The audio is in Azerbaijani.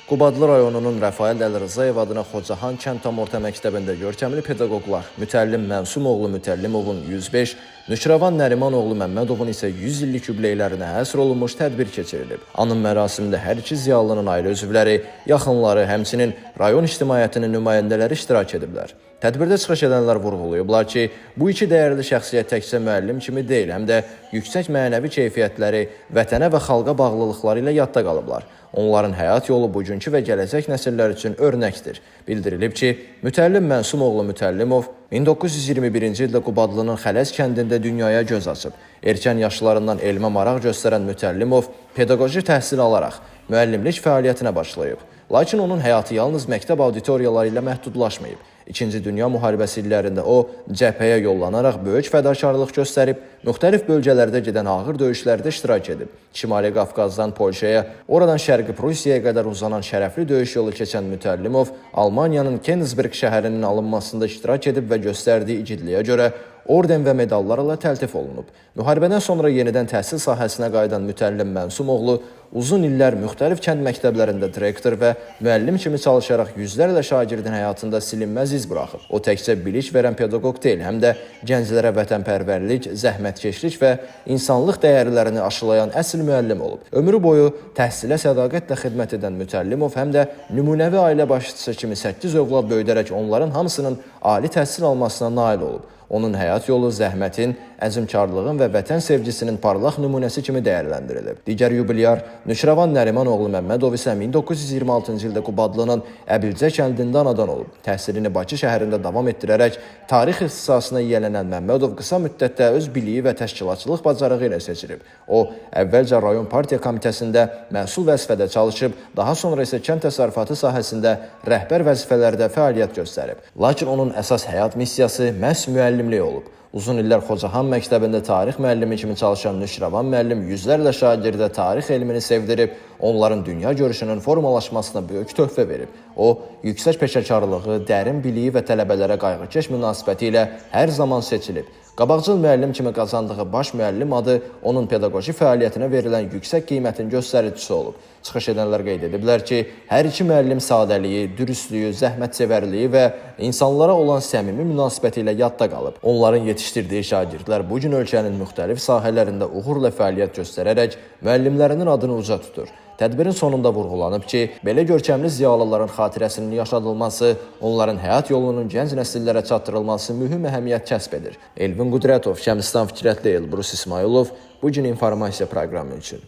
Qubadlı rayonunun Rəfail Əlirzayev adına Xocahan kənd tam orta məktəbində görkəmli pedaqoqlar Mütəllim Mənsumoğlu Mütəllimovun 105, Nüşravan Nərimanoğlu Məmmədovun isə 100 illik yubileylərinə həsr olunmuş tədbir keçirilib. Anım mərasimində hər iki ziyalının ailə üzvləri, yaxınları, həmçinin rayon ictimaiyyətinin nümayəndələri iştirak ediblər. Tədbirdə çıxış edənlər vurğulayıblar ki, bu iki dəyərli şəxsiyyət təkcə müəllim kimi deyil, həm də yüksək mənəvi keyfiyyətləri, vətənə və xalqa bağlılıqları ilə yadda qalıblar. Onların həyat yolu bugünkü və gələcək nəsillər üçün örnəkdir. Bildirilib ki, Mütəllim Mənsumoğlu Mütəllimov 1921-ci ildə Qubadlının Xələz kəndində dünyaya göz açıb. Erkən yaşlarından elmə maraq göstərən Mütəllimov pedaqoji təhsil alaraq müəllimlik fəaliyyətinə başlayıb. Lakin onun həyatı yalnız məktəb auditoriyaları ilə məhdudlaşmayıb. İkinci Dünya müharibəsi illərində o, cəbhəyə yollanaraq böyük fədakarlıq göstərib, müxtəlif bölgələrdə gedən ağır döyüşlərdə iştirak edib. Şimali Qafqazdan Polşaya, oradan Şərqi Prusiyaya qədər uzanan şərəfli döyüş yolu keçən Mütəllimov, Almaniyanın Kenigsberg şəhərinin alınmasında iştirak edib və göstərdiyi igidliyə görə orden və medallarla təltif olunub. Müharibədən sonra yenidən təhsil sahəsinə qayıdan Mütəllim Mənsumoğlu uzun illər müxtəlif kənd məktəblərində direktor və müəllim kimi çalışaraq yüzlərlə şagirdin həyatında silinməz iz buraxıb. O təkcə bilik verən pedaqoq deyil, həm də gənclərə vətənpərvərlik, zəhmətkeşlik və insanlıq dəyərlərini aşılayan əsl müəllim olub. Ömrü boyu təhsilə sədaqətlə xidmət edən Mütəllimov həm də nümunəvi ailə başçısı kimi 8 övlad böyüdərək onların hamısının ali təhsil almasına nail olub. Onun həyat yolu zəhmətin, əzmkarlığın və vətən sevgisinin parlaq nümunəsi kimi dəyərləndirilib. Digər yubilyar Nüşravan Nərimanoğlu Məmmədov isə 1926-cı ildə Qubadlının Əbilcə kəndində anadan olub. Təhsilini Bakı şəhərində davam etdirərək tarix ixtisasına yiyələnən Məmmədov qısa müddətdə öz biliyi və təşkilatçılıq bacarığı ilə seçilib. O, əvvəlcə rayon partiya komitəsində məsul vəzifədə çalışıb, daha sonra isə kənd təsərrüfatı sahəsində rəhbər vəzifələrdə fəaliyyət göstərib. Lakin onun əsas həyat missiyası məhz müəllimlik olub. Uzun illər Xocahan məktəbində tarix müəllimi kimi çalışan Nüşravan müəllim yüzlərlə şagirdə tarix elmini sevdirib, onların dünya görüşünün formalaşmasına böyük töhfə verib. O, yüksək peşəkarlığı, dərin biliyi və tələbələrə qayğıkeş münasibəti ilə hər zaman seçilib. Qabaqcıl müəllim kimi qazandığı baş müəllim adı onun pedaqoji fəaliyyətinə verilən yüksək qiymətin göstəricisi olub. Çıxış edənlər qeyd ediblər ki, hər iki müəllim sadəliyi, dürüstlüyü, zəhmətsevərliyi və insanlara olan səmimi münasibəti ilə yadda qalıb. Onların yetişdirdiyi şagirdlər bugün ölkənin müxtəlif sahələrində uğurla fəaliyyət göstərərək müəllimlərinin adını uca tutur. Tədbirin sonunda vurğulanıb ki, belə görkəmli ziyalıların xatirəsinin yaşadılması, onların həyat yolunun gənc nəsillərə çatdırılması mühüm əhəmiyyət kəsb edir. Elvin Qudrətov, Şəmistan Fikrətli, Elbrus İsmailov, bugün informasiya proqramı üçün.